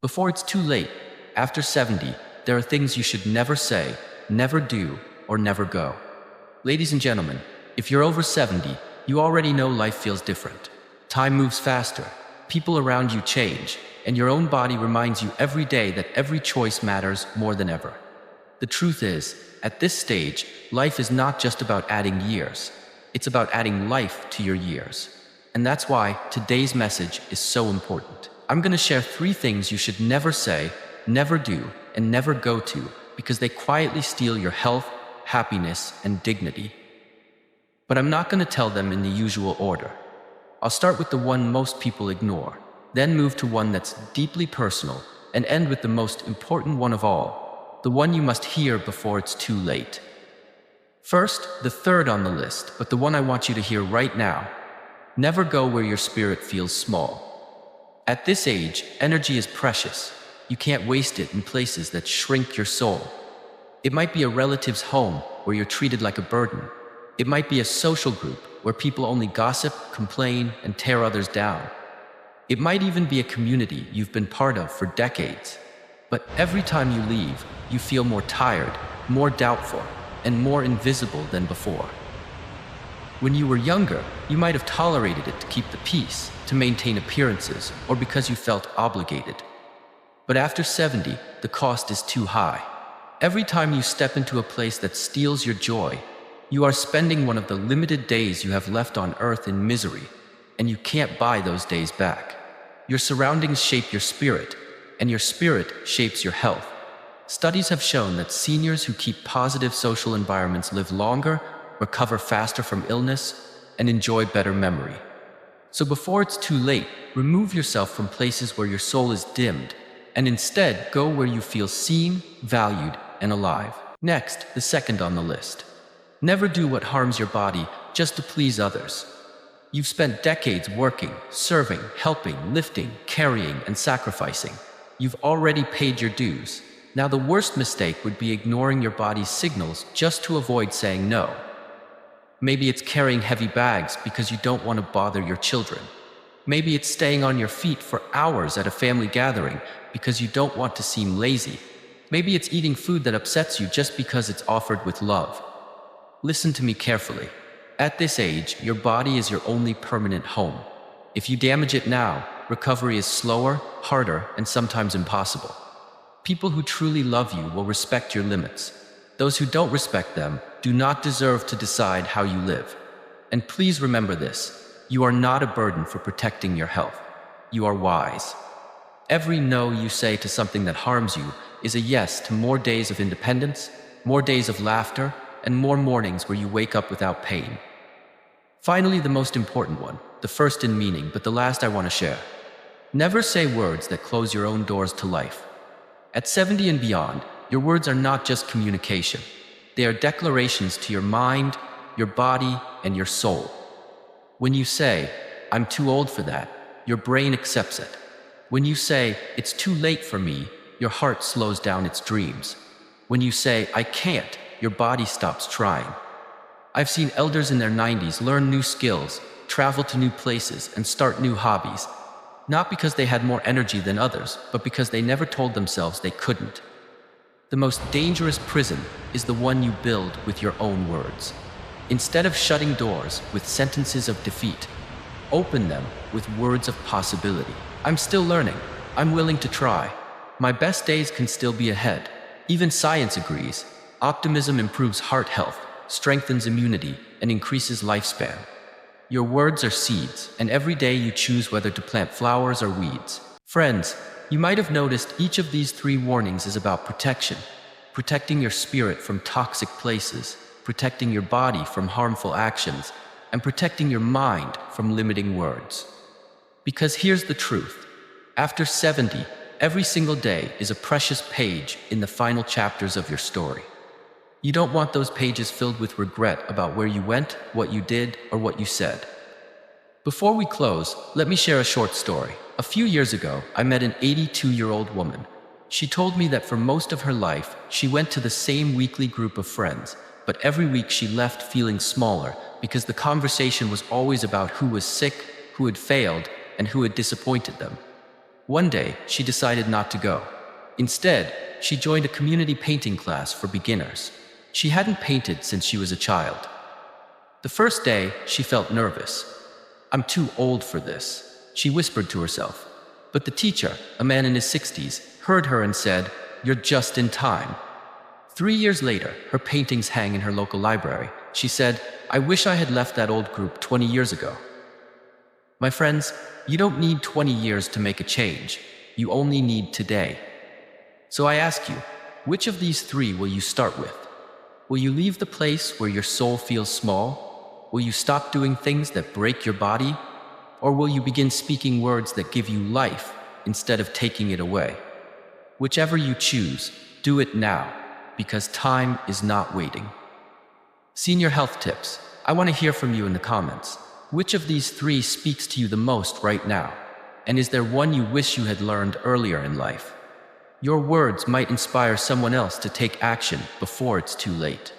Before it's too late, after 70, there are things you should never say, never do, or never go. Ladies and gentlemen, if you're over 70, you already know life feels different. Time moves faster, people around you change, and your own body reminds you every day that every choice matters more than ever. The truth is, at this stage, life is not just about adding years. It's about adding life to your years. And that's why today's message is so important. I'm going to share 3 things you should never say, never do, and never go to, because they quietly steal your health, happiness, and dignity. But I'm not going to tell them in the usual order. I'll start with the one most people ignore, then move to one that's deeply personal, and end with the most important one of all, the one you must hear before it's too late. First, the third on the list, but the one I want you to hear right now. Never go where your spirit feels small. At this age, energy is precious. You can't waste it in places that shrink your soul. It might be a relative's home where you're treated like a burden. It might be a social group where people only gossip, complain, and tear others down. It might even be a community you've been part of for decades. But every time you leave, you feel more tired, more doubtful, and more invisible than before. When you were younger, you might have tolerated it to keep the peace, to maintain appearances, or because you felt obligated. But after 70, the cost is too high. Every time you step into a place that steals your joy, you are spending one of the limited days you have left on earth in misery, and you can't buy those days back. Your surroundings shape your spirit, and your spirit shapes your health. Studies have shown that seniors who keep positive social environments live longer, recover faster from illness, and enjoy better memory. So before it's too late, remove yourself from places where your soul is dimmed, and instead go where you feel seen, valued, and alive. Next, the second on the list. Never do what harms your body just to please others. You've spent decades working, serving, helping, lifting, carrying, and sacrificing. You've already paid your dues. Now the worst mistake would be ignoring your body's signals just to avoid saying no. Maybe it's carrying heavy bags because you don't want to bother your children. Maybe it's staying on your feet for hours at a family gathering because you don't want to seem lazy. Maybe it's eating food that upsets you just because it's offered with love. Listen to me carefully. At this age, your body is your only permanent home. If you damage it now, recovery is slower, harder, and sometimes impossible. People who truly love you will respect your limits. Those who don't respect them do not deserve to decide how you live. And please remember this, you are not a burden for protecting your health. You are wise. Every no you say to something that harms you is a yes to more days of independence, more days of laughter, and more mornings where you wake up without pain. Finally, the most important one, the first in meaning, but the last I want to share. Never say words that close your own doors to life. At 70 and beyond, your words are not just communication. They are declarations to your mind, your body, and your soul. When you say, "I'm too old for that," your brain accepts it. When you say, "It's too late for me," your heart slows down its dreams. When you say, "I can't," your body stops trying. I've seen elders in their 90s learn new skills, travel to new places, and start new hobbies, not because they had more energy than others, but because they never told themselves they couldn't. The most dangerous prison is the one you build with your own words. Instead of shutting doors with sentences of defeat, open them with words of possibility. I'm still learning. I'm willing to try. My best days can still be ahead. Even science agrees. Optimism improves heart health, strengthens immunity, and increases lifespan. Your words are seeds, and every day you choose whether to plant flowers or weeds. Friends, you might have noticed each of these 3 warnings is about protection. Protecting your spirit from toxic places, protecting your body from harmful actions, and protecting your mind from limiting words. Because here's the truth. After 70, every single day is a precious page in the final chapters of your story. You don't want those pages filled with regret about where you went, what you did, or what you said. Before we close, let me share a short story. A few years ago, I met an 82-year-old woman. She told me that for most of her life, she went to the same weekly group of friends, but every week she left feeling smaller because the conversation was always about who was sick, who had failed, and who had disappointed them. One day, she decided not to go. Instead, she joined a community painting class for beginners. She hadn't painted since she was a child. The first day, she felt nervous. "I'm too old for this," she whispered to herself. But the teacher, a man in his 60s, heard her and said, "You're just in time." 3 years later, her paintings hang in her local library. She said, "I wish I had left that old group 20 years ago." My friends, you don't need 20 years to make a change. You only need today. So I ask you, which of these three will you start with? Will you leave the place where your soul feels small? Will you stop doing things that break your body? Or will you begin speaking words that give you life instead of taking it away? Whichever you choose, do it now, because time is not waiting. Senior Health Tips, I want to hear from you in the comments. Which of these three speaks to you the most right now? And is there one you wish you had learned earlier in life? Your words might inspire someone else to take action before it's too late.